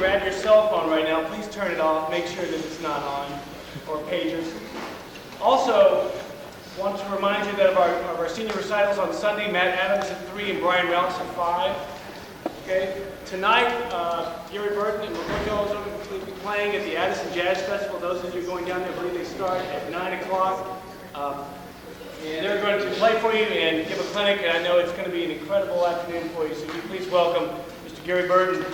grab your cell phone right now, please turn it off. Make sure that it's not on, or pagers. Also, want to remind you that of our senior recitals on Sunday, Matt Adams at 3 and Brian Rouse at 5. Okay. Tonight, Gary Burton and Makoto Ozone will be playing at the Addison Jazz Festival. Those of you going down there, I believe they start at 9 o'clock. And they're going to play for you and give a clinic, and I know it's going to be an incredible afternoon for you. So will you please welcome Mr. Gary Burton.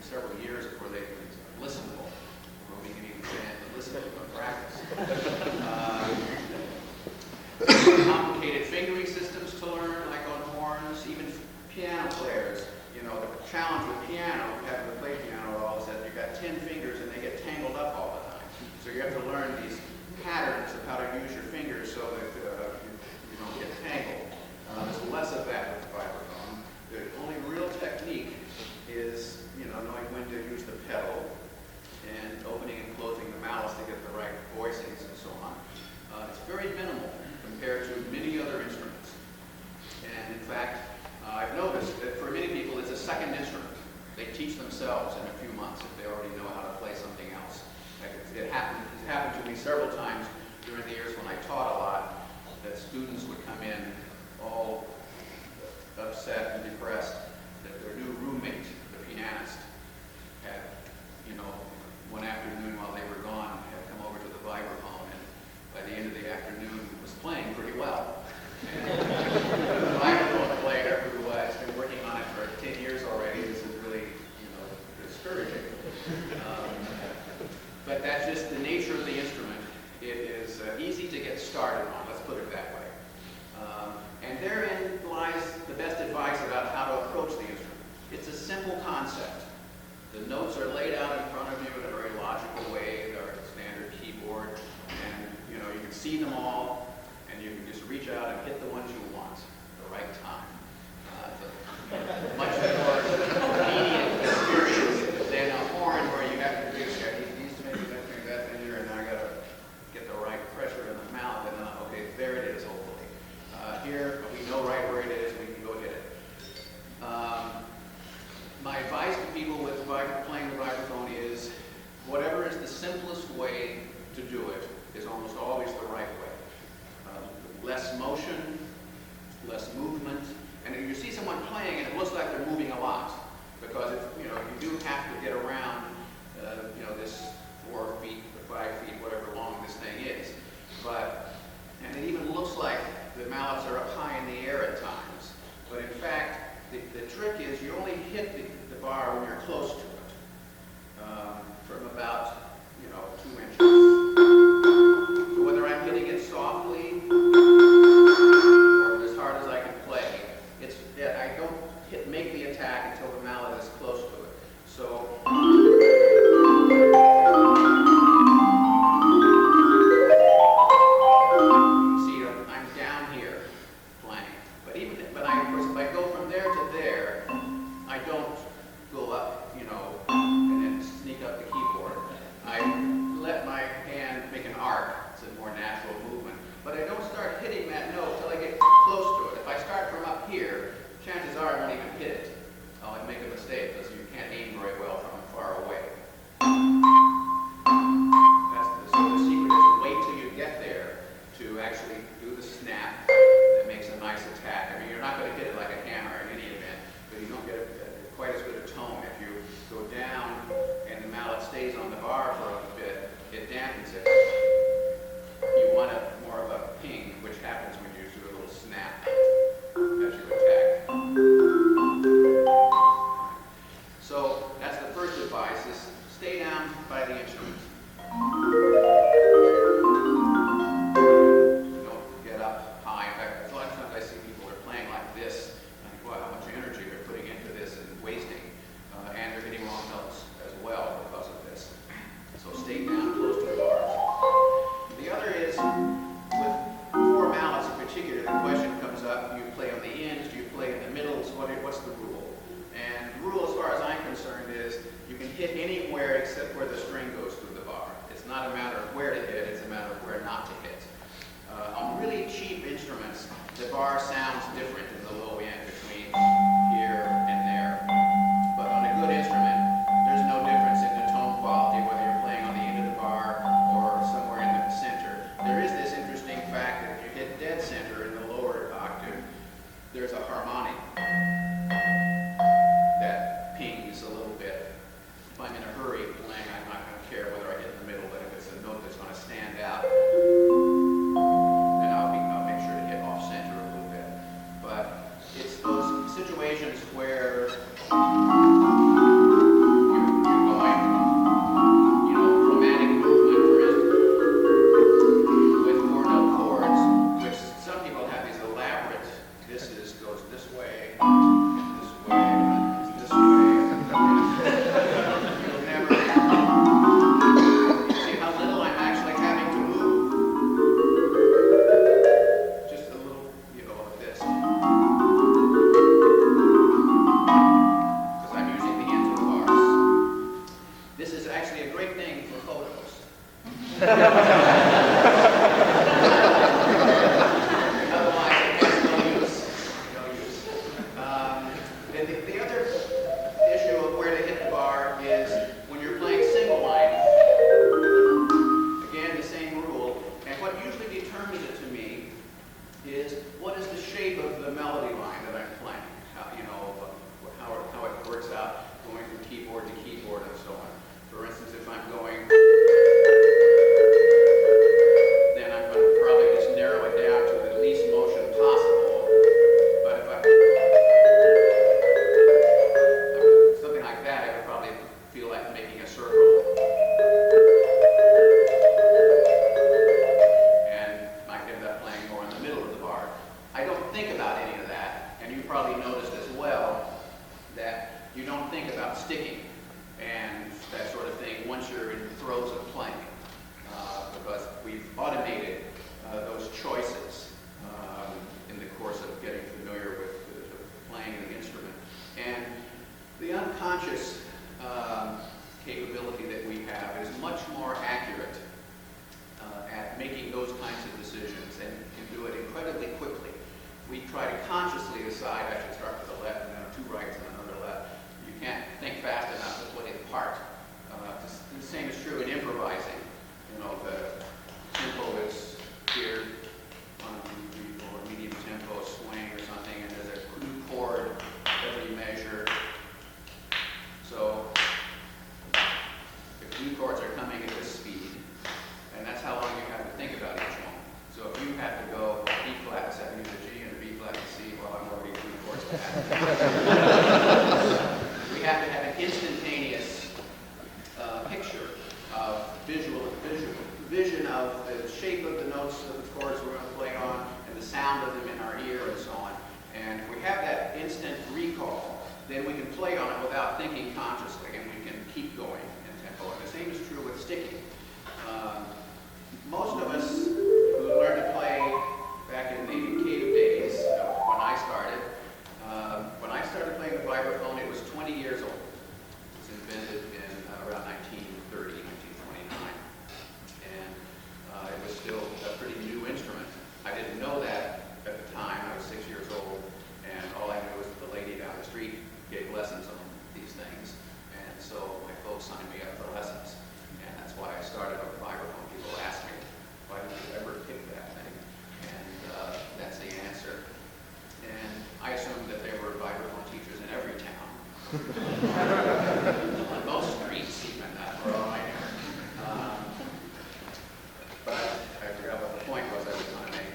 several years before they could listenable. We're beginning to listen to practice. Complicated fingering systems to learn, like on horns, even piano players. You know, the challenge with piano, having to play piano at all, is that you've got 10 fingers and they get tangled up all the time. So you have to learn these patterns of how to use your fingers so that you don't get tangled. There's less of that with the vibraphone. The only real technique is, you know, knowing when to use the pedal and opening and closing the mouths to get the right voicings and so on. It's very minimal compared to many other instruments. And in fact, I've noticed that for many people it's a second instrument. They teach themselves in a few months if they already know how to play something else. It happened to me several times during the years when I taught a lot, that students would come in all upset and depressed that their new roommate, the pianist, had, you know, one afternoon while they were gone, had come over to the vibraphone, and by the end of the afternoon was playing pretty well. And the vibraphone player who has been working on it for 10 years already, this is really, you know, discouraging. But that's just the nature of the instrument. It is easy to get started on, let's put it that way. And therein lies the best advice about how to approach the instrument. It's a simple concept. The notes are laid out in front of you in a very logical way. They're a standard keyboard, and you know you can see them all, and you can just reach out and hit the ones you want at the right time. It's a much more immediate experience than a horn where you have to do these fingers, that finger, and now I got to get the right pressure in the mouth, and okay, there it is, hopefully. Here, we know right where it is, we can go hit it. My advice to people with playing the vibraphone is, whatever is the simplest way to do it is almost always the right way. Less motion, less movement, and if you see someone playing and it looks like they're moving a lot, because it's, you know, you do have to get around, you know, this 4 feet to 5 feet, whatever long this thing is. And it even looks like the mallets are up high in the air at times. But in fact, the trick is you only hit the bar when you're close to it, from about, you know, 2 inches. So whether I'm hitting it softly or as hard as I can play, I don't make the attack until the mallet is close to it. So see, I'm down here playing. But of course, if I go from there to there, I don't go up, you know, and then sneak up the keyboard. I let my hand make an arc. It's a more natural movement. But I don't start hitting that note until I get close to it. If I start from up here, chances are I won't even hit it. I'll make a mistake because you can't aim very well from far away. So the secret is wait till you get there to actually do the snap that makes a nice attack. I mean, you're not going to hit it like a hammer in any event, but you don't get quite as good a tone. If you go down and the mallet stays on the bar for a bit, it dampens it. You want more of a ping, which happens when you do a little snap as you attack. So that's the first advice, is stay down by the instrument. Don't get up high. In fact, a lot of times I see people are playing like this, and I think, wow, how much energy they're putting into this and wasting. And they're hitting wrong notes as well because of this. So stay down close to the bars. The other is, with 4 mallets in particular, the question comes up, do you play on the ends, do you play in the middles, what's the rule? And the rule, as far as I'm concerned, is you can hit anywhere except where the string goes through the bar. It's not a matter of where to hit, it's a matter of where not to hit. On really cheap instruments, the bar sounds different in the low end between here and there. But on a good instrument, there's no difference in the tone quality whether you're playing on the end of the bar or somewhere in the center. There is this interesting fact that if you hit dead center in the lower octave, there's a harmonic that pings a little bit. If I'm in a hurry playing, I'm not going to care whether I hit in the middle, but if it's a note that's going to stand out, then I'll make sure to hit off center a little bit. But it's those situations where you conscious capability that we have is much more accurate at making those kinds of decisions and can do it incredibly quickly. We try to consciously decide I should start with the left and then two rights and another left. You can't think fast enough to play the part. The same is true in improvising. You know, the tempo is here, 1, 2, 3, 4, medium tempo, swing or something, and there's a new chord every measure. So the new chords are coming at this speed, and that's how long you have to think about each one. So if you have to go B flat, 7 to G, and a B flat to C, well, I'm already 2 chords back. We have to have an instantaneous picture of vision of the shape of the notes of the chords we're going to play on, and the sound of them in our ear, and so on. And if we have that instant recall, then we can play on it without thinking consciously, and we can keep going in tempo. And the same is true with sticking. Most of us who learned to play back in the cave days, when I started playing the vibraphone, it was 20 years old. It was invented in around 1930, 1929. And it was still a pretty new instrument. I didn't know that at the time. I was 6 years old, and all I knew was that the lady down the street gave lessons on these things. And so my folks signed me up for lessons. And that's why I started with the vibraphone. People ask me, why did you ever pick that thing? And that's the answer. And I assumed that there were vibraphone teachers in every town. On most streets, even, for all I knew. But I forgot what the point was I was trying to make.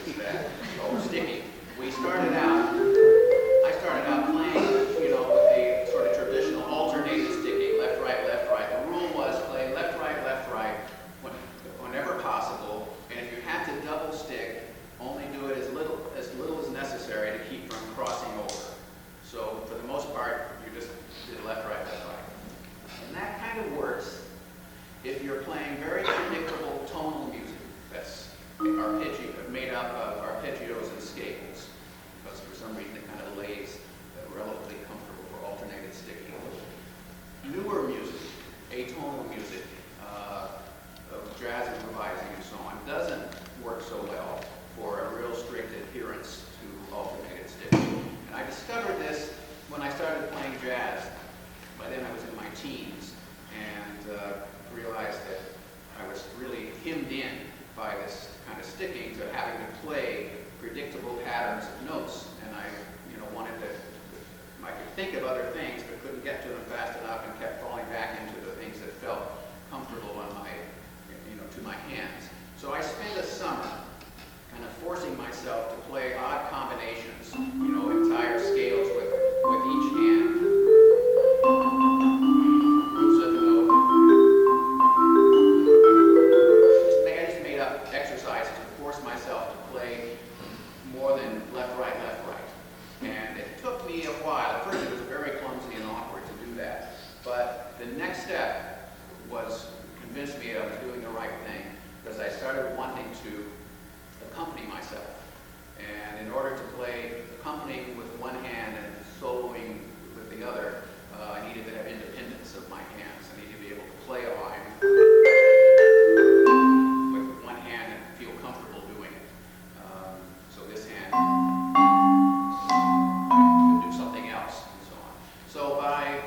Is that, sticking. I started out playing, you know, with the sort of traditional alternated sticking, left, right, left, right. The rule was play left, right, whenever possible. And if you had to double stick, only do it as little as necessary to keep from crossing over. So for the most part, you just did left, right, left, right. And that kind of works if you're playing very predictable tonal music that's made up of arpeggios and scales, because for some reason it kind of lays relatively comfortable for alternated sticking. Newer music, atonal music, jazz improvising and so on, doesn't work so well for a real strict adherence to alternated sticking. And I discovered this when I started playing jazz. By then I was in my teens, and realized that I was really hemmed in by this kind of sticking to having to play predictable patterns of notes. And I, wanted to, I could think of other things, but couldn't get to them fast enough, and kept falling back into the things that felt comfortable on my, to my hands. So I spent a summer kind of forcing myself to play odd combinations, entire scales with each hand. Groups of note. I just made up exercises to force myself to play more than left, right, left, right. And it took me a while. At first it was very clumsy and awkward to do that. But the next step was convinced me I was doing the right thing, because I started wanting to accompany myself. And in order to play accompanying with one hand and soloing with the other, I needed to have independence of my hands. I needed to be able to play a line with one hand and feel comfortable doing it. So this hand could do something else, and so on. So by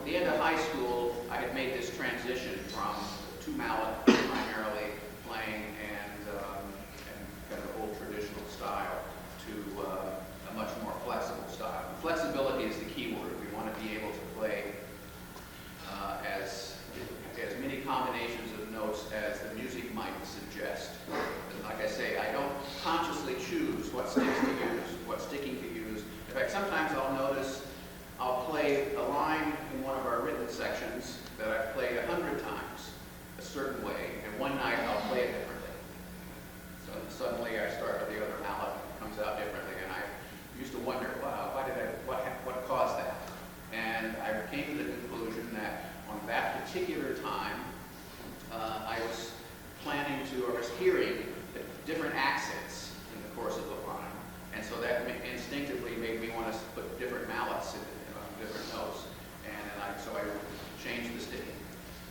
the end of high school, I had made this transition from two-mallet primarily playing and kind of old traditional style to a much more flexible style. so I changed the sticking.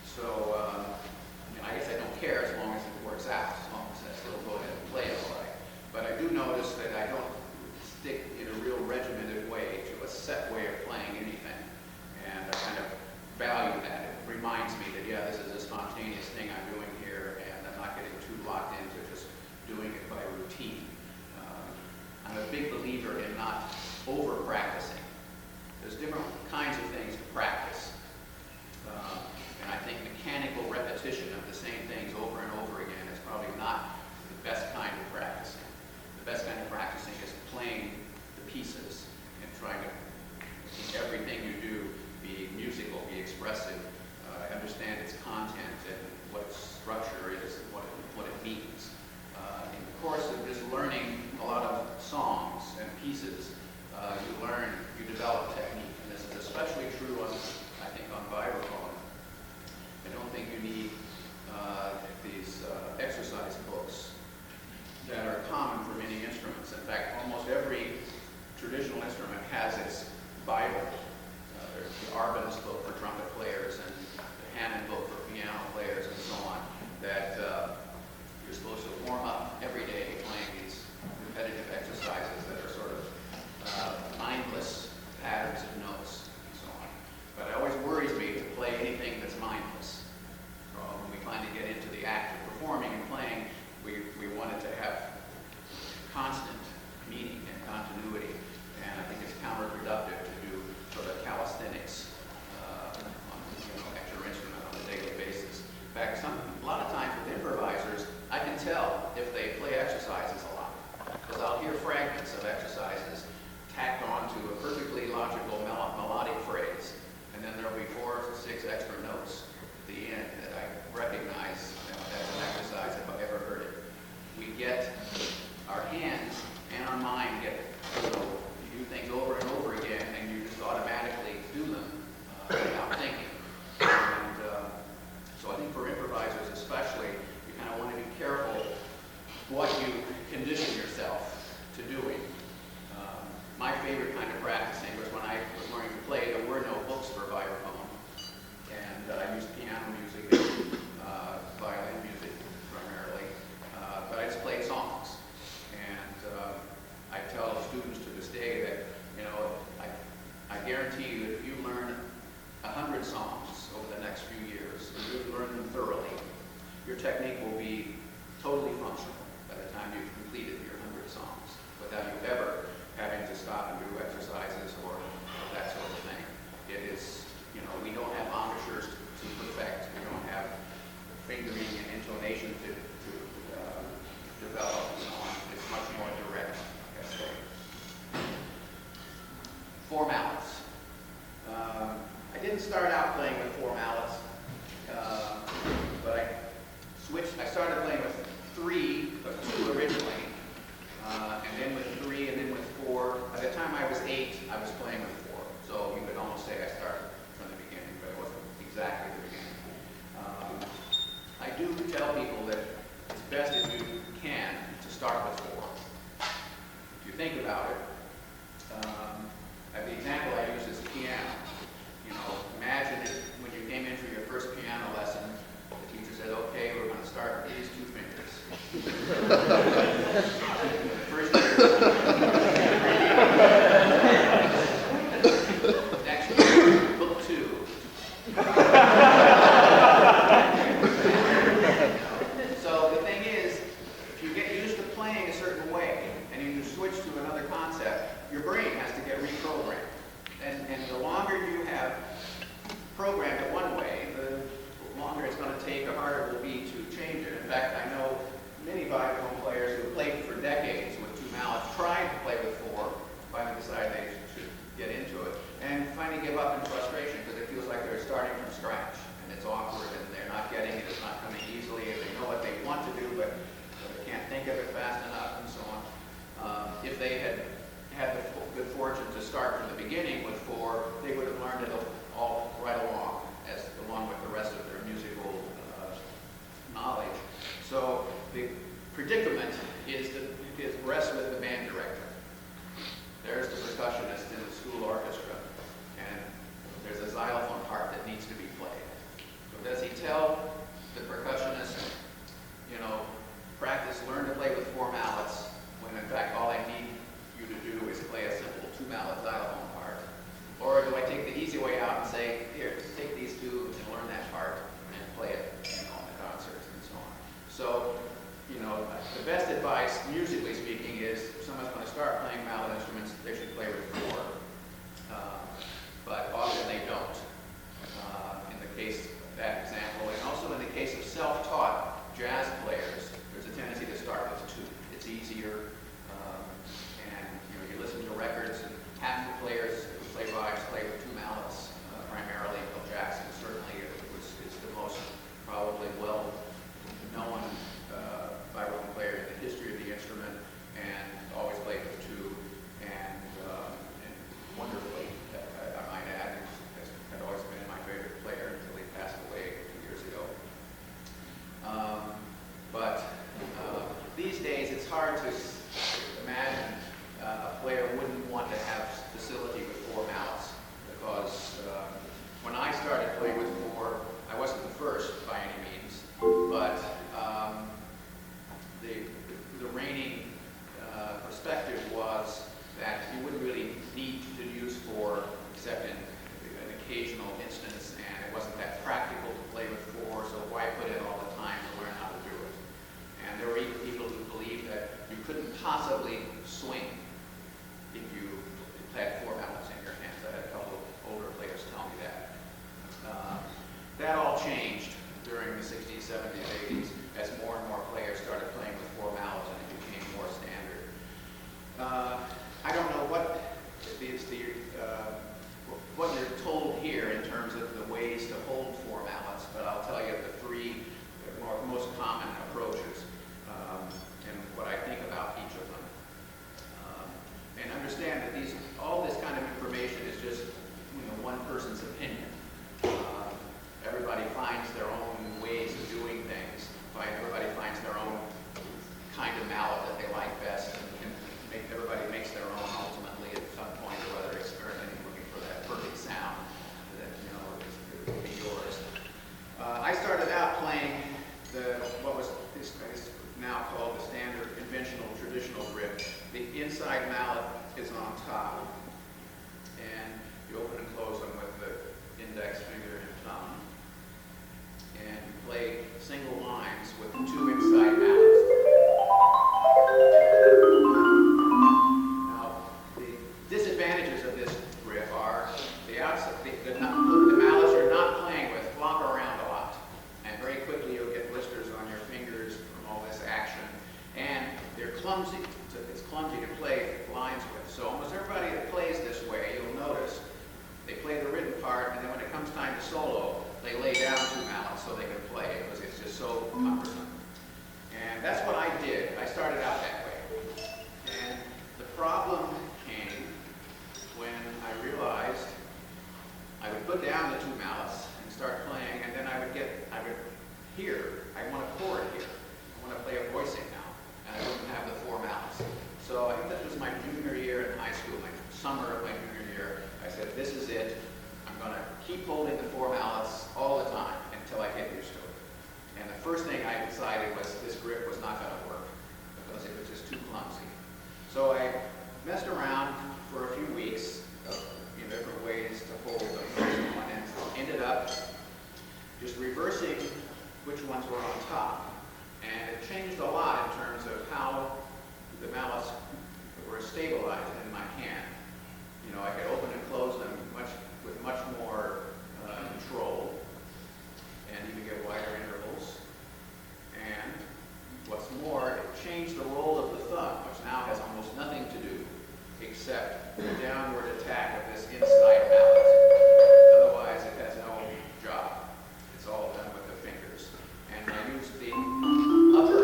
So I guess I don't care as long as it works out, as long as I still go ahead and play it all right. But I do notice that I don't stick in a real regimented way to a set way of playing anything. And I kind of value that. It reminds me that, yeah, this is a spontaneous thing I'm doing here, and I'm not getting too locked into just doing it by routine. I'm a big believer in not over-practicing. There's different kinds of things to practice. And I think mechanical repetition of the same things over and over again is probably not the best kind of practicing. The best kind of practicing is playing the pieces and trying to make everything you do be musical, be expressive, understand its content and what its structure is, and what it means. In the course of just learning a lot of songs and pieces, you develop technique. And this is especially true on, I think, on vibraphone. I don't think you need these exercise books that are common for many instruments. In fact, almost every traditional instrument has its Bible. There's the Arbenz book for trumpet players and the Hammond book for piano players and so on, that you're supposed to warm up every day playing these repetitive exercises that are sort of mindless patterns of notes and so on. But it always worries me to play anything that's mindless. So when we finally get into the act of performing and playing, we want it to have constant meaning and continuity. And I think it's counterproductive to do sort of calisthenics at your instrument on a daily basis. In fact, a lot of times with improvisers, I can tell if they play exercises a lot, because I'll hear fragments of exercises tacked onto a perfectly logical melodic phrase, and then there'll be 4 or 6 extra notes at the end that I recognize as an exercise if I've ever heard it. We get our hands and our mind get you do things over and over again, and you just automatically do them without thinking. And so I think for improvisers especially, you kind of want to be careful what you condition yourself to doing. My favorite kind of practicing was when I was learning to play. There were no books for vibraphone, and I used piano music and violin music primarily, but I just played songs. And I tell students to this day that, I guarantee you that if you learn 100 songs over the next few years, and you learn them thoroughly, your technique will be totally functional by the time you've completed your 100 songs, without you ever having to stop and do exercises or that sort of thing. It is, we don't have embouchures to perfect. We don't have fingering and intonation to develop and so on. It's much more direct, I guess. Four-mallets. I didn't start out playing with four-mallets, but I started playing with 2 originally, and then with 3, and then with 4. By the time I was 8, I was playing with 4. So you could almost say I started from the beginning, but it wasn't exactly the beginning. I do tell people that it's best if you can to start with 4. If you think about it, the example I use is piano. Imagine if when you came in for your first piano lesson, the teacher said, okay, we're going to start with these 2 fingers. First year. Next year, book 2. So the thing is, if you get used to playing a certain way, and you switch to another concept, your brain has to get reprogrammed. And the longer you have programmed it one way, the longer it's going to take, the harder it will be to change it. In fact, I know many vibraphone players who played for decades with 2 mallets, tried to play with 4, finally decided they should get into it, and finally give up in frustration because it feels like they're starting from scratch, and it's awkward, and they're not getting it, it's not coming easily, and they know what they want to do, but they can't think of it fast enough, and so on. If they had the good fortune to start from the beginning with 4, they would have learned it all right along with the rest of their musical knowledge. So the predicament is rests with the band director. There's the percussionist in the school orchestra, and there's a xylophone part xylophone part? Or do I take the easy way out and say, here, take these two and learn that part and play it, in the concerts and so on. So, the best advice, musically speaking, is if someone's going to start playing mallet instruments, they should play with four. But often they don't. In the case of that example, and also in the case of self-taught jazz players, there's a tendency to start with two. It's easier, and you listen to records, and half the players who play vibes play with two mallets primarily. Bill Jackson certainly is the most probably well-known vibraphone player in the history of the instrument, and always played with two, and wonderfully, I might add, had always been my favorite player until he passed away 2 years ago. But these days, it's hard to imagine a player wouldn't want to have facility with four mallets, because when I started playing with four, I wasn't the first by any means, but the reigning perspective was that you wouldn't really need to use four except in an occasional instance, and it wasn't that practical to play with four, so why put in all the time to learn how to do it? And there were even people who believed that you couldn't possibly swing if you had four mallets in your hands. I had a couple of older players tell me that. That all changed during the 60s, 70s, 80s, as more and more players started playing with four mallets and it became more standard. I don't know what what you're told here in terms of the ways to hold four mallets, but I'll tell you the three most common approaches and what I think about each of them. And understand that all this kind of information is just one person's opinion. Everybody finds their own ways of doing things. Everybody finds their own kind of mallet that they like best, and everybody makes their own ultimately at some point or other, experimenting, looking for that perfect sound that will be yours. I started out playing what was now called the standard conventional traditional grip. The inside mallet is on top, and you open and close them with the index finger and thumb, and play single lines with two inside mallets. Now, the disadvantages of this grip are the mallets you're not playing with flop around a lot, and very quickly you'll get blisters on your fingers from all this action, and they're clumsy. It's clumsy to play lines with. So almost everybody that plays this way, you'll notice, they play the written part, and then when it comes time to solo, they lay down two mallets so they can play it, because it's just so cumbersome. And that's what I did. I started out that way. And the problem came when I realized I would put down the two mallets and start playing, and then I would hear, I want a chord here. I want to play a voicing now, and I wouldn't have the four mallets. So I think that was my junior year in high school, my summer of my junior year. I said, this is it. I'm going to keep holding the four mallets all the time until I get used to it. And the first thing I decided was this grip was not going to work because it was just too clumsy. So I messed around for a few weeks of different ways to hold them and ended up just reversing which ones were on top. And it changed a lot in terms of how the mallets were stabilized in my hand. I could open and close them with much more control, and even get wider intervals. And what's more, it changed the role of the thumb, which now has almost nothing to do except the downward attack of this inside mallet. Otherwise, it has no job. It's all done with the fingers. And I use the upper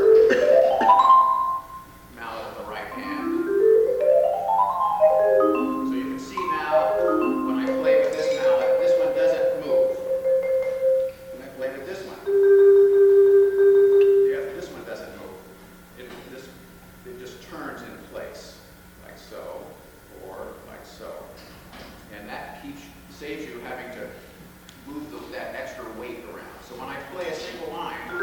mallet of the right hand. So you can see now, when I play with this mallet, this one doesn't move. When I play with this one, this one doesn't move. It just turns in place, like so, or like so. And that saves you having to move that extra weight around. So when I play a single line, it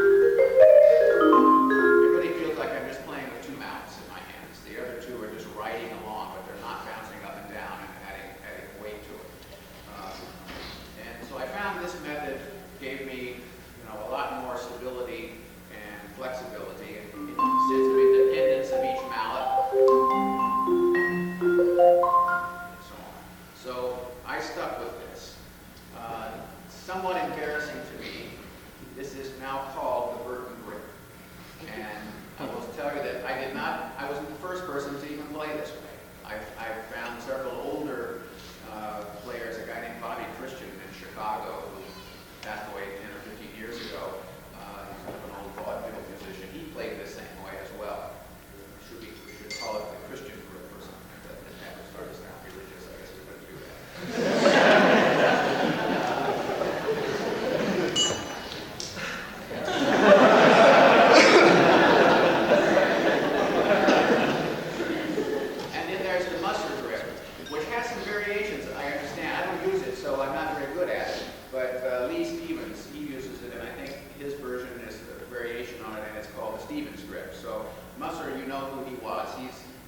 really feels like I'm just playing with two mallets in my hands. The other two are just riding along, but they're not bouncing up and down and adding So I stuck with this. Somewhat embarrassing to me, this is now called the Burton grip. And I will tell you that I wasn't the first person to even play this way. I've found several older players, a guy named Bobby Christian in Chicago, who passed away 10 or 15 years ago. He's kind of an old vaudeville musician. He played the same way as well. We should call it the Christian grip or something. That didn't have to start to sound religious. I guess we couldn't do that.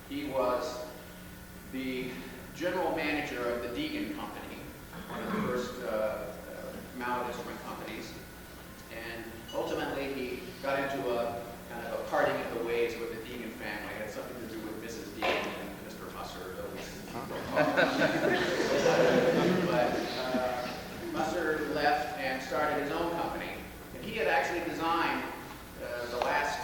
He was the general manager of the Deegan Company, one of the first mallet instrument companies, and ultimately he got into a kind of a parting of the ways with the Deegan family. It had something to do with Mrs. Deegan and Mr. Musser. But Musser left and started his own company, and he had actually designed the last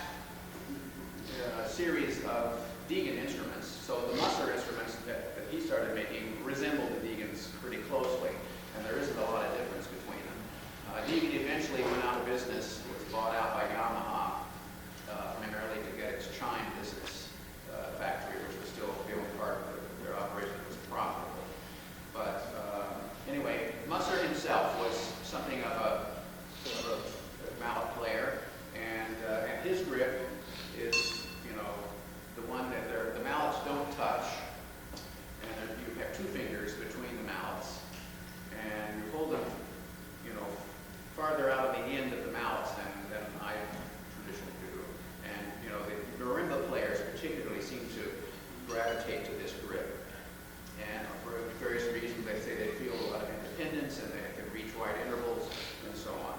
series of Deegan instruments. So the Musser instruments that he started making resemble the Deegans pretty closely, and there isn't a lot of difference between them. Deegan eventually went out of business, was bought out by Yamaha, primarily to get its chime business factory, which was still part of their operation, was profitable. But anyway, Musser himself was something of a mallet player, and his grip is, the one that the mallets don't touch, and you have two fingers between the mallets, and you hold them, farther out of the end of the mallets than I traditionally do. And the marimba players particularly seem to gravitate to this grip, and for various reasons they say they feel a lot of independence and they can reach wide intervals and so on.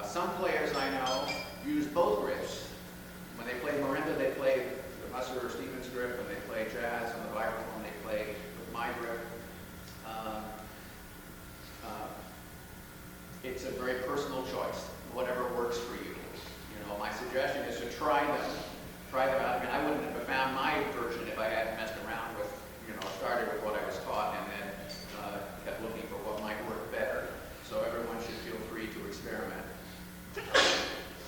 Some players I know use both grips. When they play marimba, they play the Musser or Stevens grip. When they play jazz on the vibraphone, they play with my grip. It's a very personal choice, whatever works for you. My suggestion is to try them out. I mean, I wouldn't have found my version if I hadn't messed around with, started with what I was taught and then kept looking for what might work better. So everyone should feel free to experiment.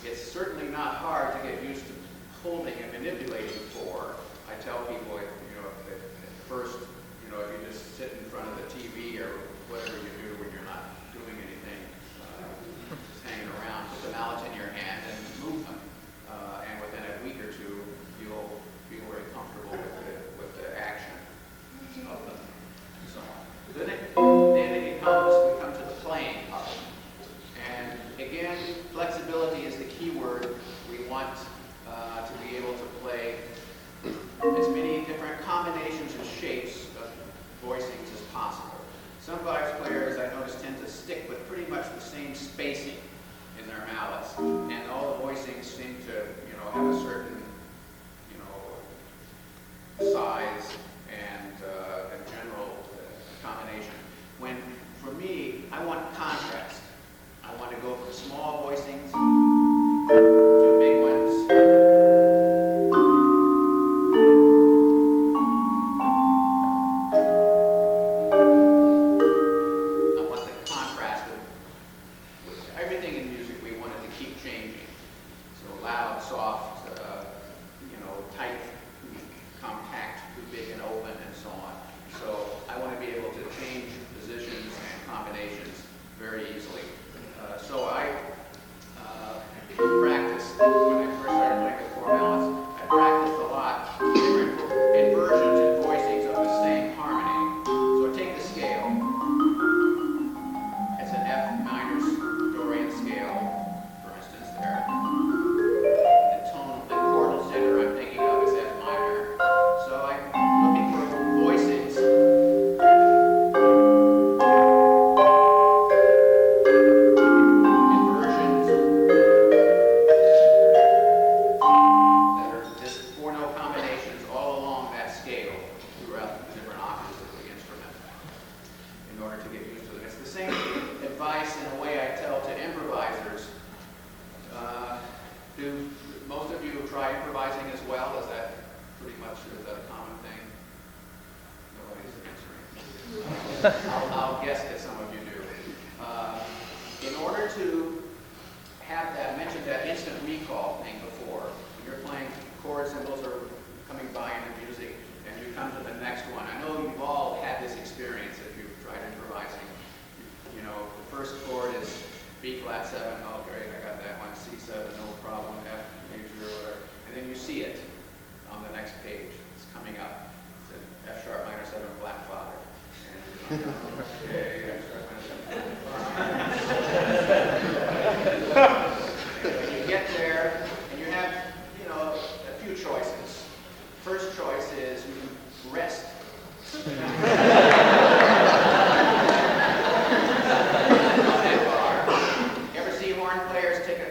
It's certainly not hard to get used to holding and manipulating four. I tell people, at first, if you just sit in front of the TV or whatever you do when you're not doing anything, just hanging around, put the mallets in your hand and move them. And within a week or two, you'll feel very comfortable with the action of them and so on. Then we come to the playing of it. And again, flexibility is the key word. We want to be able to play as many different combinations and shapes of voicings as possible. Some vibes players, I notice, tend to stick with pretty much the same spacing in their mallets, and all the voicings seem to, have a certain, size and general combination. When, for me, I want contrast. I want to go from small voicings to big ones. Very easily. order to get used to them. It's the same advice in a way I tell to improvisers. Do most of you try improvising as well? Is that pretty much a common thing? Nobody's answering. I'll guess that some of you do. In order to have that, I mentioned that instant recall thing before. When you're playing chords and those are coming by in the music, and you come to the next one. I know you've all had this experience if you've tried improvising. You know, the first chord is B flat 7, oh great, I got that one, C7, no problem, F major or whatever. And then you see it on the next page. It's coming up. It's an F sharp minor 7 flat 5. And okay, F sharp minor 7 flat 5. And you get there, and you have, you know, a few choices. First choice is you can rest.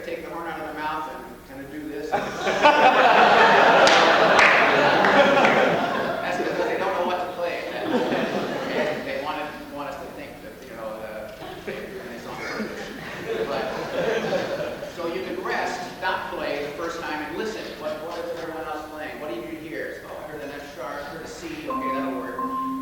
Take the horn out of their mouth and kind of do this. That's because they don't know what to play. They want us to think that, you know, they're doing this on purpose. But so you can rest, not play the first time, and listen. What is everyone else playing? What do you hear? Oh, I heard an F sharp, I heard a C. Okay, that'll work.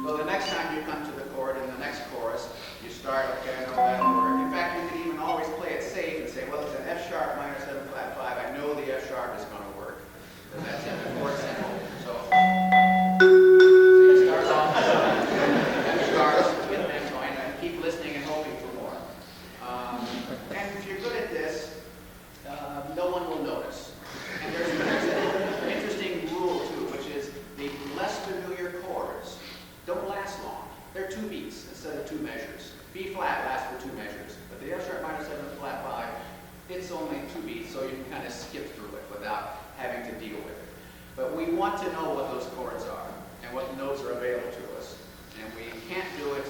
So the next time you come to the chord in the next chorus, you start, okay, I know that'll work. In fact, you can even always play it safe and say, well, it's an F sharp minor 7 flat 5. I know the F sharp is going to work. And that's in the chord sample. So you start off with F sharps, get them going, and keep listening and hoping for more. And if you're good at this, no one will notice. And there's an interesting rule, too, which is the less familiar chords don't last long. They're 2 beats instead of 2 measures. B flat lasts for 2 measures, but the F sharp minor 7 flat 5, it's only 2 beats, so you can kind of skip through it without having to deal with it. But we want to know what those chords are and what notes are available to us. And we can't do it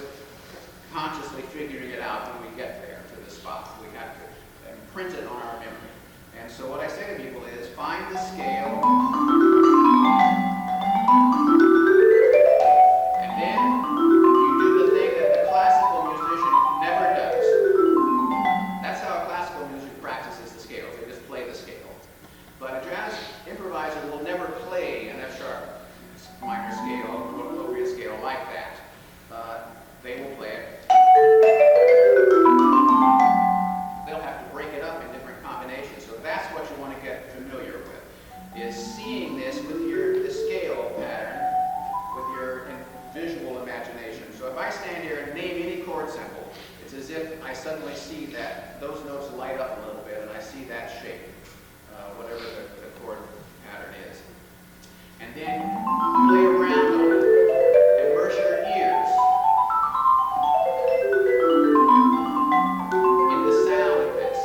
consciously figuring it out when we get there to the spot. We have to imprint it on our memory. And so what I say to people is find the scale, and then you do the thing that the classical musician never does. That's how a classical musician practices the scales. They just play the scale. But a jazz improviser will never play an F sharp minor scale, or appropriate scale like that. They will play it. They'll have to break it up in different combinations. So that's what you want to get familiar with, is seeing this with the scale pattern, with your visual imagination. So if I stand here and name any chord symbol, it's as if I suddenly see that those notes light up a little bit, and I see that shape, whatever the chord pattern is. And then play around on it. Immerse your ears in the sound of this.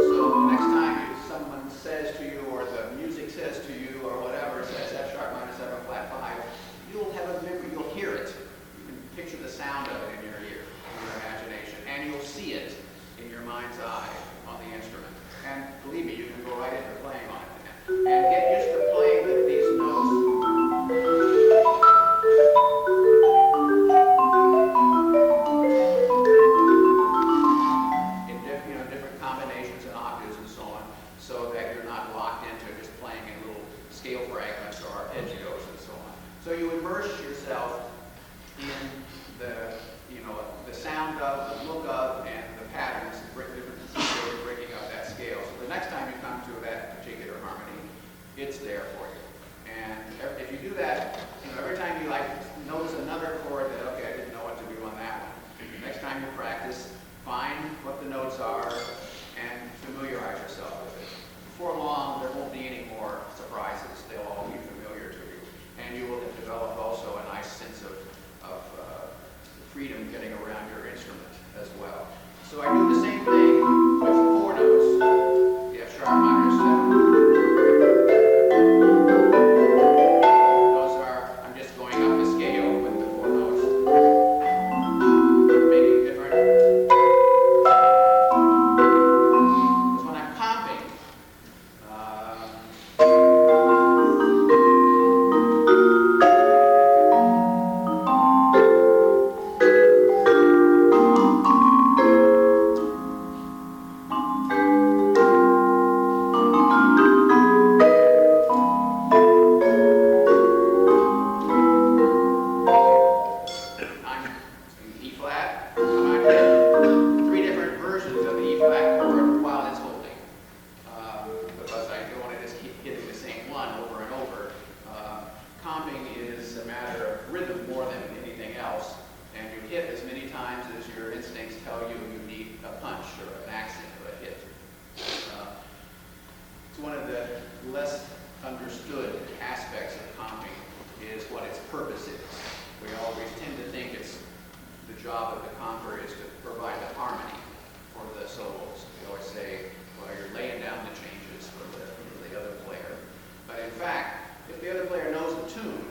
So the next time someone says to you, or the music says to you, or whatever, says F sharp minor 7 flat 5, you'll have a memory, you'll hear it. You can picture the sound of it in your ear, in your imagination, and you'll see it in your mind's eye on the instrument. And believe me, you can go right into playing on it. And get used to playing with these notes. In different combinations and octaves and so on, so that you're not locked into just playing in little scale fragments or arpeggios and so on. So you immerse yourself in the sound of, the look of, and the patterns, different breaking up that scale. So the next time you come to that particular harmony, it's there for you. And if you do that, every time you notice another chord that, okay, I didn't know what to do on that one. Next time you practice, find what the notes are and familiarize yourself with it. Before long, there won't be any more surprises. They'll all be familiar to you. And you will have developed also a nice sense of freedom getting around your instrument as well. So I do the same thing with 4 notes. The F sharp minor 7. Those are, I'm just going up the scale with the 4 notes. Making different. Because when I'm comping, tell you you need a punch or an accent or a hit. It's one of the less understood aspects of comping is what its purpose is. We always tend to think it's the job of the comper is to provide the harmony for the solos. We always say, well, you're laying down the changes for the other player. But in fact, if the other player knows the tune,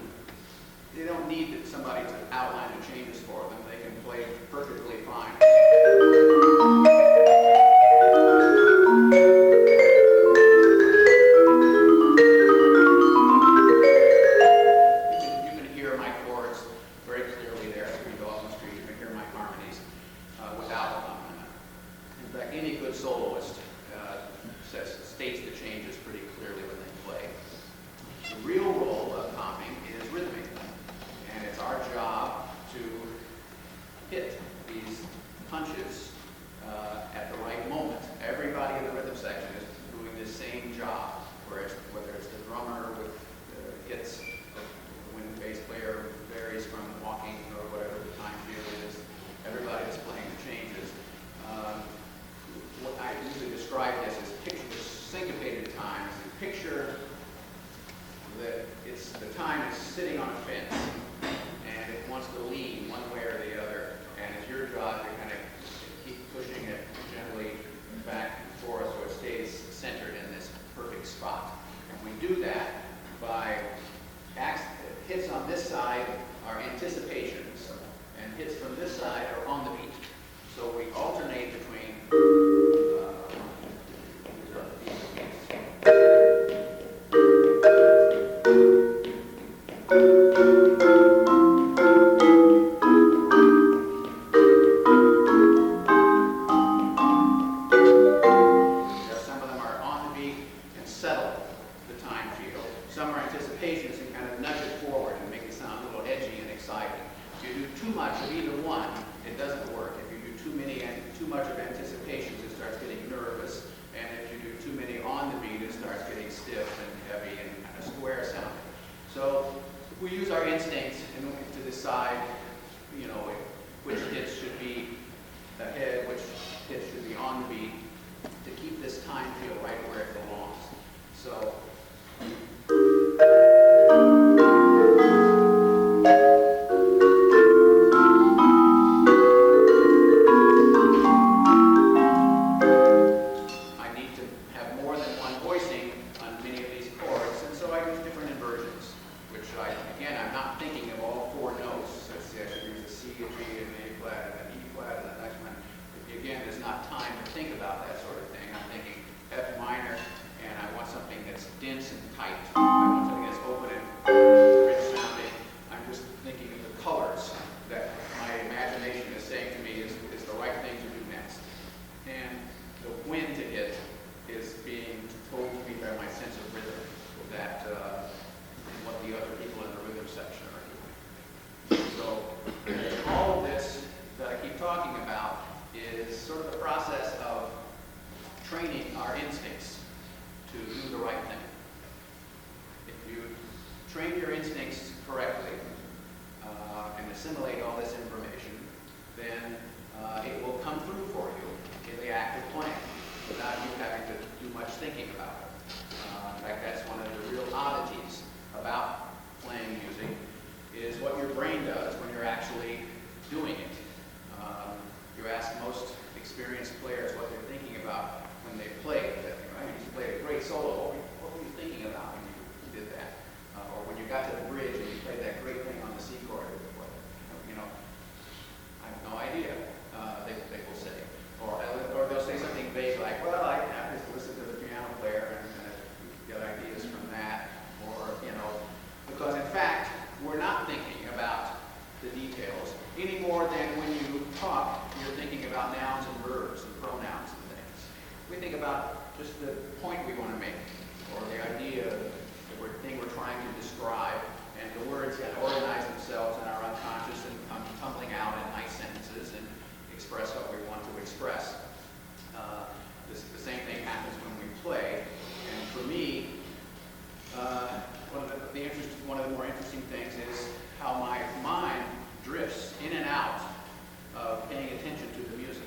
they don't need somebody to outline the changes for them. They can play perfectly fine. You can hear my chords very clearly there. If you go off the street, you can hear my harmonies without accompaniment. In fact, any good soloist states the changes pretty clearly when they play. The real role of comping is rhythmic. And it's our job to hit these punches at the right moment. Everybody in the rhythm section is doing the same job, whether it's the drummer with hits, when the bass player varies from walking or whatever the time field is, everybody is playing the changes. What I usually describe this as syncopated times. Picture that the time is sitting on a fence and it wants to lean one way or the other, and it's your job to kind of keep pushing it gently back and forth so it stays centered in this perfect spot. And we do that by hits on this side are anticipations, and hits from this side are on the beat. So we alternate between one of the more interesting things is how my mind drifts in and out of paying attention to the music.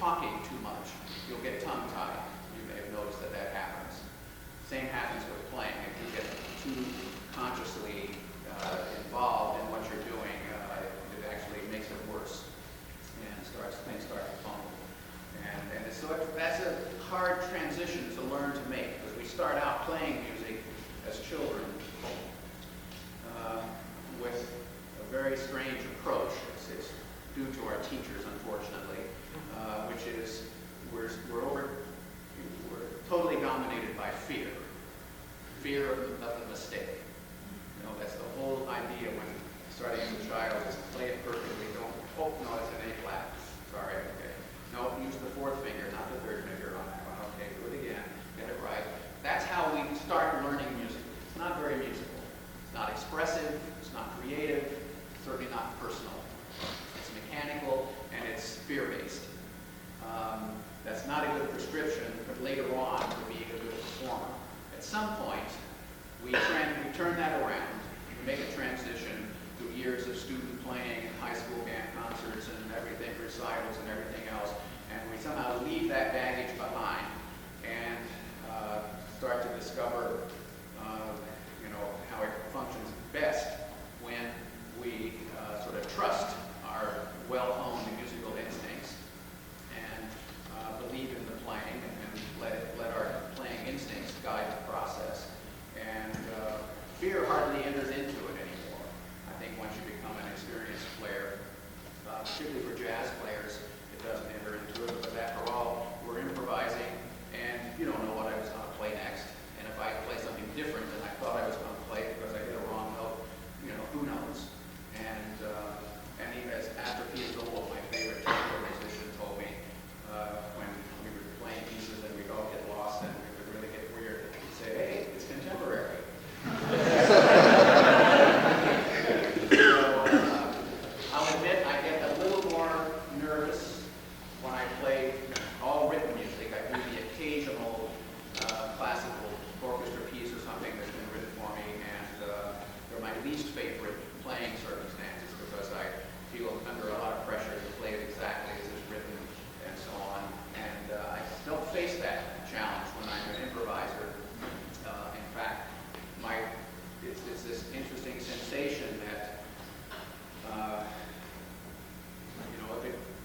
talking too much, you'll get tongue-tied. You may have noticed that that happens. Same happens with playing. If you get too consciously involved in what you're doing, it actually makes it worse, and things start to fumble. And so that's a hard transition to learn to make, because we start out playing music as children with a very strange approach. It's due to our teachers, unfortunately, which is we're totally dominated by fear of the mistake. You know, that's the whole idea when starting as a child is play it perfectly. Don't, oh no, it's an A flat. Sorry, okay. No, use the fourth finger, not the third finger on that one. Okay, do it again, get it right. That's how we start learning music. It's not very musical. It's not expressive. It's not creative. It's certainly not personal. It's mechanical and it's fear-based. That's not a good prescription, but later on for being a good performer. At some point, we turn that around. We make a transition through years of student playing and high school band concerts and everything, recitals and everything else, and we somehow leave that baggage behind and start to discover, how it functions best when we sort of trust our well-honed musical instincts and believe in the playing and let our playing instincts guide the process. And fear hardly enters into it anymore. I think once you become an experienced player, particularly for jazz players, it doesn't enter into it, because after all, we're improvising and you don't know what I was going to play next. And if I play something different than I thought I was going to play because I hit a wrong note, who knows? And even as after Piazzolla, my favorite tango musician, told me when we were playing pieces and we'd all get lost and it would really get weird, he'd say, hey, it's contemporary. So I'll admit I get a little more nervous when I play all written music. I do the occasional classical orchestra piece or something that's been written for me, and they're my least favorite playing circumstances because I feel under a lot of pressure to play it exactly as it's written and so on. And I don't face that challenge when I'm an improviser. In fact, it's this interesting sensation that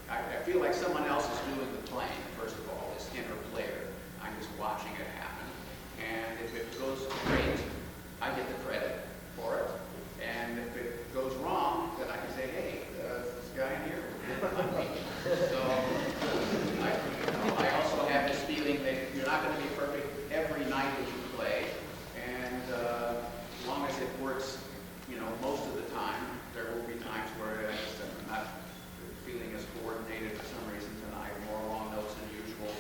I feel like someone else is doing the playing, first of all, this inner player. I'm just watching it happen. And if it goes great, I get the credit for it. And if it goes wrong, then I can say, hey, this guy in here did on me. So I also have this feeling that you're not going to be perfect every night that you play. And as long as it works, most of the time, there will be times where I'm not feeling as coordinated for some reason tonight, more long notes than usual.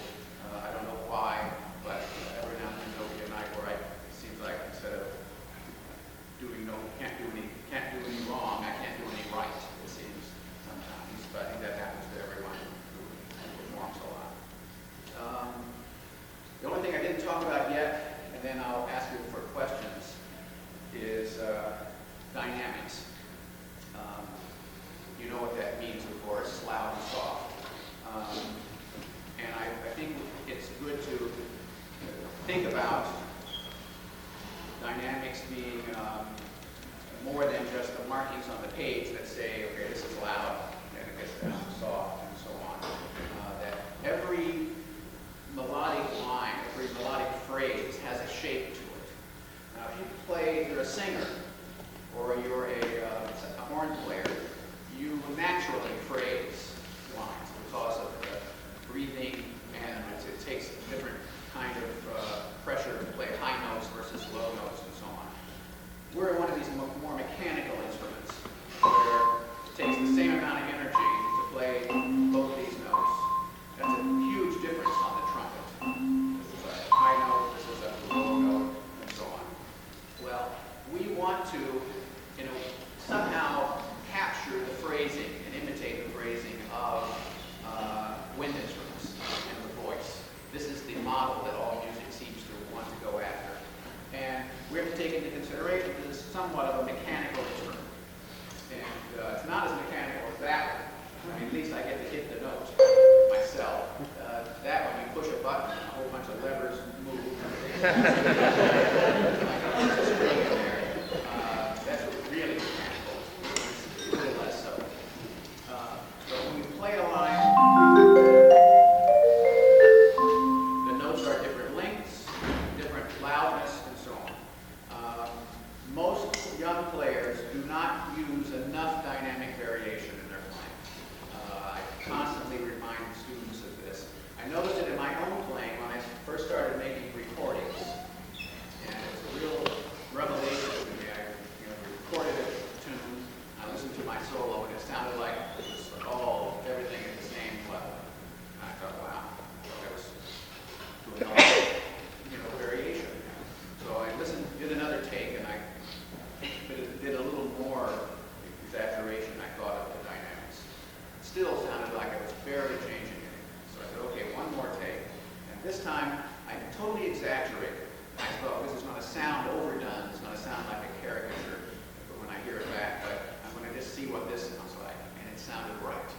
I don't know why, but every now and then there'll be a night where it seems like instead of can't do any wrong, I can't do any right, it seems sometimes. But I think that happens to everyone who performs a lot. The only thing I didn't talk about yet, and then I'll ask you for questions, is dynamics. You know what that means, of course, loud and soft. And I think it's good to think about dynamics being more than just the markings on the page that say, okay, this is loud, and it gets down to soft, and so on. That every melodic line, every melodic phrase has a shape to it. Now, if you're a singer, or you're a horn player, you naturally phrase lines because of the breathing, and it takes a different kind of pressure to play high notes versus low notes and so on. We're one of these more mechanical instruments where it takes the same amount of energy to play both these notes. That's a huge difference on the trumpet. This is a high note, this is a low note, and so on. Well, we want to, somehow capture the phrasing and imitate the phrasing of wind instruments and the voice. This is the model that all music seems to want to go after. And we have to take into consideration that this is somewhat of a mechanical instrument. And it's not as mechanical as that one. I mean, at least I get to hit the note myself. There's a spring in there. That's really mechanical. It's a little less so. But when we play a line, the notes are different lengths, different loudness, and so on. Most young players do not use enough dynamic variation in their playing. I constantly remind students of this. I noticed it in my own playing when I first started making recordings, and it was a real revelation to me. I recorded a tune, I listened to my solo, and it sounded like it was all, everything at the same level. And I thought, wow, I was doing all variation. So I listened, did another take, and I did a little more exaggeration, I thought, of the dynamics. It still sounded like I was barely changing it. So I said, okay, one more take. And this time, I totally exaggerated. I thought, this is going to sound overdone. It's going to sound like a caricature. But when I hear it back, I'm going to just see what this sounds like. And it sounded right.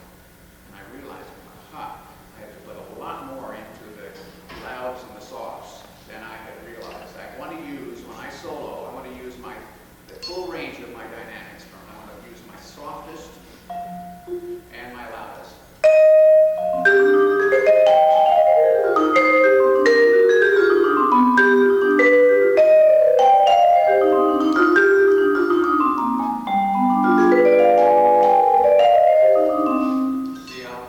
And I realized, aha, I had to put a lot more into the louds and the softs than I had realized. I want to use, when I solo, I want to use the full range of my dynamics. I want to use my softest and my loudest. See how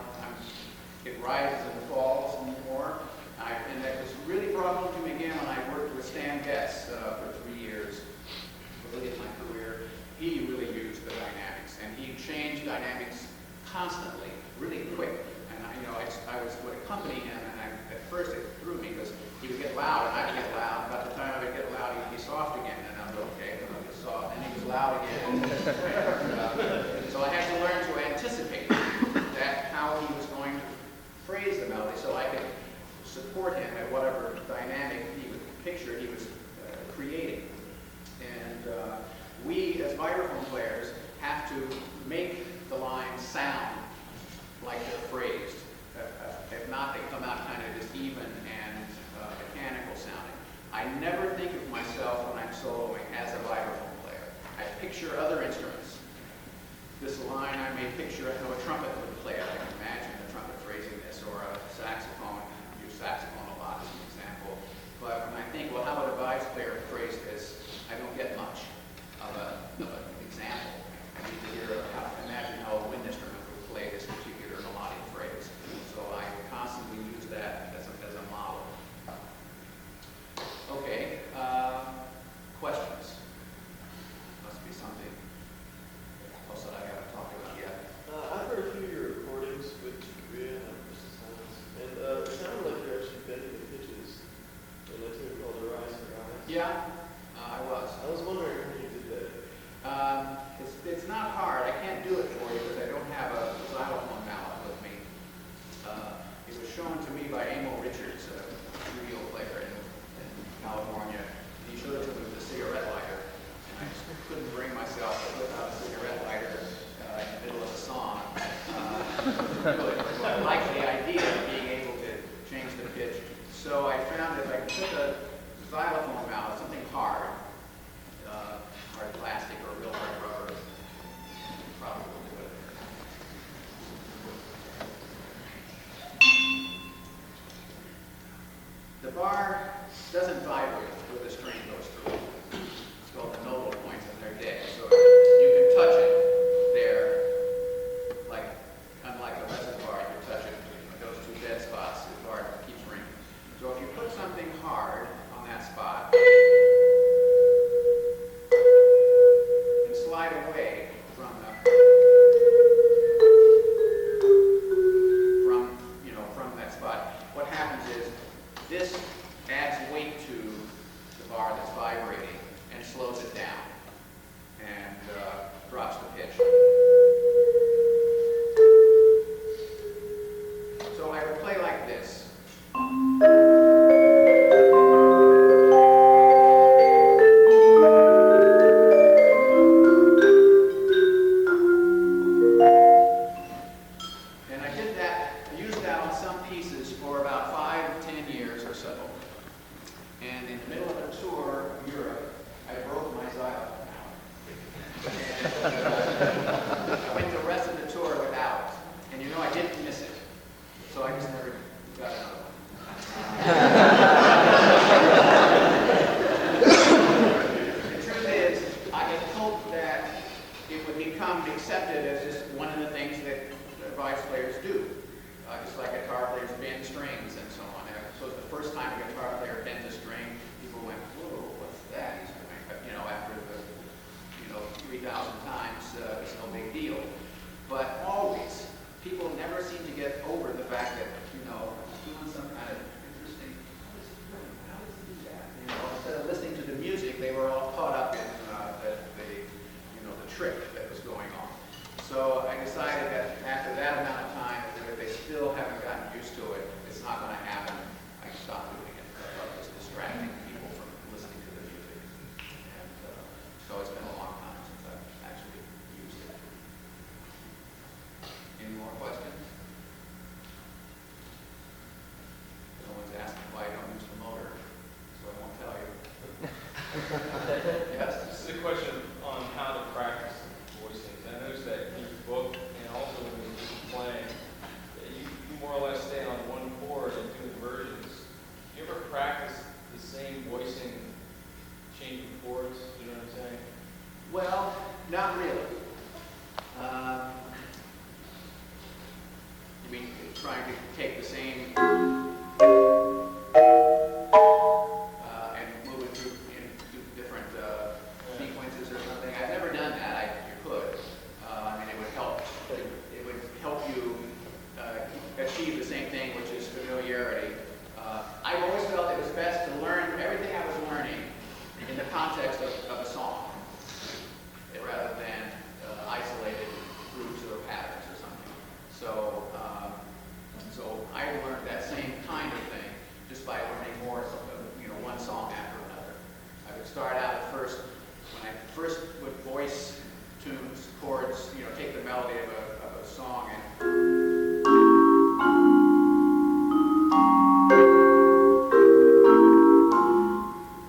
it rises and falls more. And that was really brought home to me again when I worked with Stan Getz for 3 years. Early in my career, he really used the dynamics, and he changed dynamics constantly, really quick. And I would accompany him, and at first it threw me because he would get loud, and I'd get loud. By the time I would get loud, he'd be soft again, and I'd go, okay, then I'll get soft, and he was loud again. So I had to learn to anticipate how he was going to phrase the melody, so I could support him at whatever dynamic picture he was creating. And we, as vibraphone players, have to make the lines sound like they're phrased. If not, they come out kind of just even and mechanical sounding. I never think of myself when I'm soloing as a vibraphone player. I picture other instruments. This line I may picture how a trumpet would play it. I can imagine a trumpet phrasing this, or a saxophone. I use saxophone a lot as an example. But when I think, well, how would a vibes player phrase this? I don't get much of an example. I need to imagine how a wind instrument would play this particular melodic phrase. So I constantly use that as a model. Okay, questions? Must be something else that I haven't talked about yet. I've heard a few of your recordings with Korea and and it sounded like you're actually bending the pitches in a tune called The Rise and Rise. Yeah, I was. I was wondering how you did that. It's not hard. I can't do it for you because I don't have a xylophone mallet with me. It was shown to me by Amo Richards, a studio player in California. He showed it to me with a cigarette lighter, and I just couldn't bring myself to put out a cigarette lighter in the middle of a song. I liked the idea of being able to change the pitch. So I found if I took a xylophone mallet, something hard, hard plastic or real hard rubber, probably will do it. The bar doesn't vibrate where the string goes through. It's called the nodal points, and they're dead. So you can touch it there, unlike a resin bar, you touch it, those two dead spots, the bar keeps ringing. So if you put something hard on that spot, and slide away from that spot, what happens is this adds weight to the bar that's vibrating and slows it down and drops the pitch. So I would play like this. And I did that, I used that on some pieces for about 5 to 10 years or so. And And in the middle of a tour of Europe, I broke my xylophone out. And I went the rest of the tour without it. And you know, I didn't miss it. So I just never got another one. The truth is, I had hoped that it would become accepted as just one of the things that vice players do. Just like guitar players bend strings and so on. So the first time a guitar player bends a string, people went, whoa, what's that he's doing? But, you know, after the, 3,000 times, it's no big deal. But always, people never seem to get over the fact that, he's doing some kind of interesting, how does he do that? Instead of listening to the music, they were all caught up in the trick that was going on. So I decided that after that amount of time, that if they still haven't gotten used to it, it's not going to happen. I stopped doing it. I thought it was distracting people from listening to the music. And so it's been a long time since I've actually used it. Any more questions? No one's asking why I don't use the motor, so I won't tell you. Yes? This is a question on how to practice voicings. I noticed that in your book and also when you're playing, that you more or less stay on one chord and do inversions. Do you ever practice the same voicing, changing chords? You know what I'm saying? Well, not really. We trying to take the same and move it through into different sequences or something. I've never done that. You could. It would help. It would help you achieve the same thing, which is familiarity. I've always felt it was best to learn everything I was learning in the context of a song, rather than isolated groups or patterns or something. So I learned that same kind of thing just by learning more, one song after another. I would start out at first, when I first would voice tunes, chords, take the melody of a song and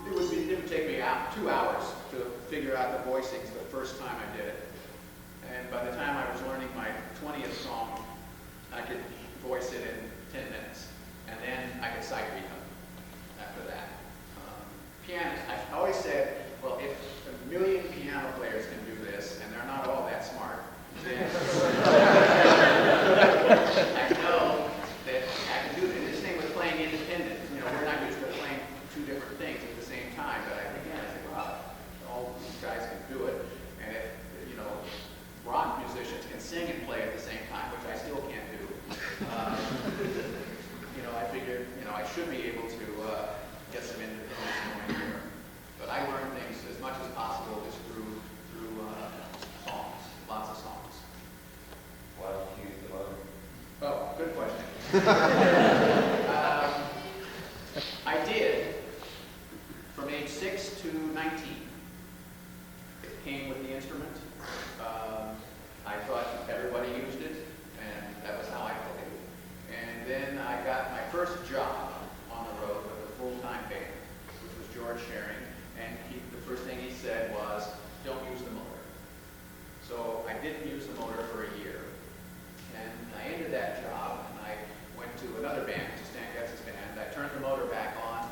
it would take me 2 hours to figure out the voicings the first time I did it. And by the time I was learning my 20th song, I could voice it in 10 minutes. And then I could sight read them after that. Pianists, I've always said, well, if 1 million piano players can do this, and they're not all that smart, then I know that I can do it. And the same with playing independent. We're not used to playing two different things at the same time. But I think, wow, all these guys can do it. And if, rock musicians can sing and play at the same time, which I still can't do. I figured, I should be able to get some independence going here. But I learn things as much as possible just through songs, lots of songs. Why don't you use the motor? Oh, good question. I did from age 6 to 19. It came with the instrument. I thought everybody used it, and that was how I played. And then I got my first job on the road with a full-time band, which was George Shearing, and the first thing he said was, don't use the motor. So I didn't use the motor for a year. And I ended that job, and I went to another band, to Stan Getz's band. I turned the motor back on.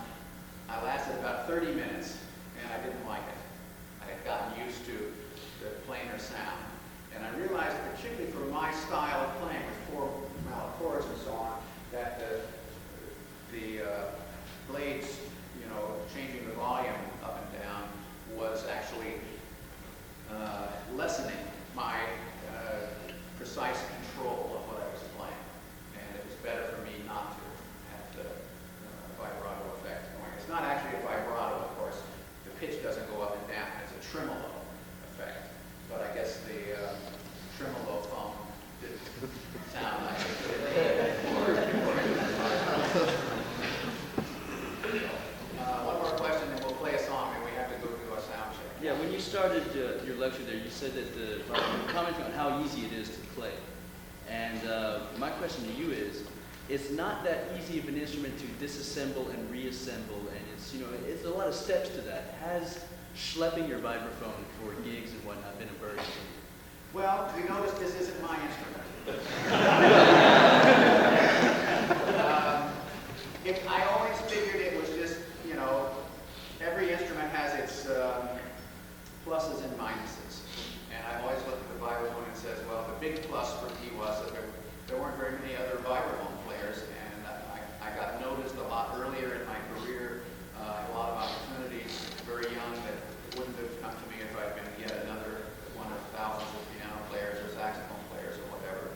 I lasted about 30 minutes, and I didn't like it. I had gotten used to the plainer sound. And I realized, particularly for my style of playing with four-mallet chords and so on, that the blades, changing the volume up and down was actually lessening my precise control of what I was playing. And it was better for me not to have the vibrato effect going. It's not actually a vibrato, of course. The pitch doesn't go up and down. It's a tremolo effect. But I guess the tremolo phone didn't sound like it. One more question, and we'll play a song, and we have to go do a sound check. Yeah, when you started your lecture there, you said that you were commenting on how easy it is to play. And my question to you is, it's not that easy of an instrument to disassemble and reassemble, and it's, you know, it's a lot of steps to that. Has schlepping your vibraphone for gigs and whatnot been a burden? Well, you notice this isn't my instrument. I always figured it was just, you know, every instrument has its pluses and minuses. And I always looked at the vibraphone and says, well, the big plus for me was that there weren't very many other vibraphone players, and I got noticed a lot earlier in my career, a lot of opportunities, very young, that wouldn't have come to me if I'd been yet another one of thousands of piano players or saxophone players or whatever.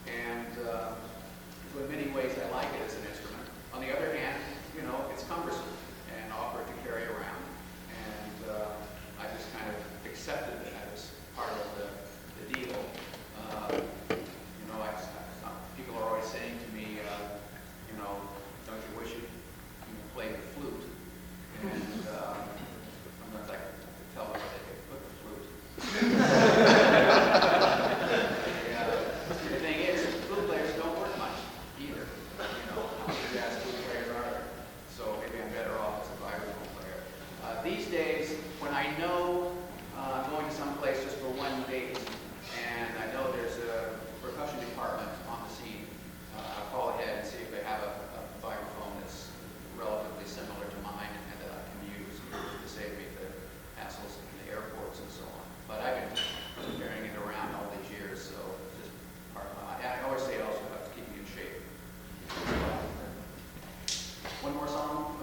And so in many ways I like it as an instrument. On the other hand, you know, it's cumbersome and awkward to carry around. And I just kind of accepted it as part of the deal. You know, people are always saying to me, you know, don't you wish you played the flute? And sometimes I tell them where they could put the flute. The thing is, flute players don't work much either. You know, how many jazz flute players are there? So maybe I'm better off as a vibraphone player. These days, when I know I'm going to some place just for one date, and I know there's a percussion department on the scene, I'll call ahead and see if they have a vibraphone that's relatively similar to mine and that I can use to save me the hassles in the airports and so on. But I've been carrying it around all these years, so it's just part of my. I always say it also helps keep me in shape. One more song.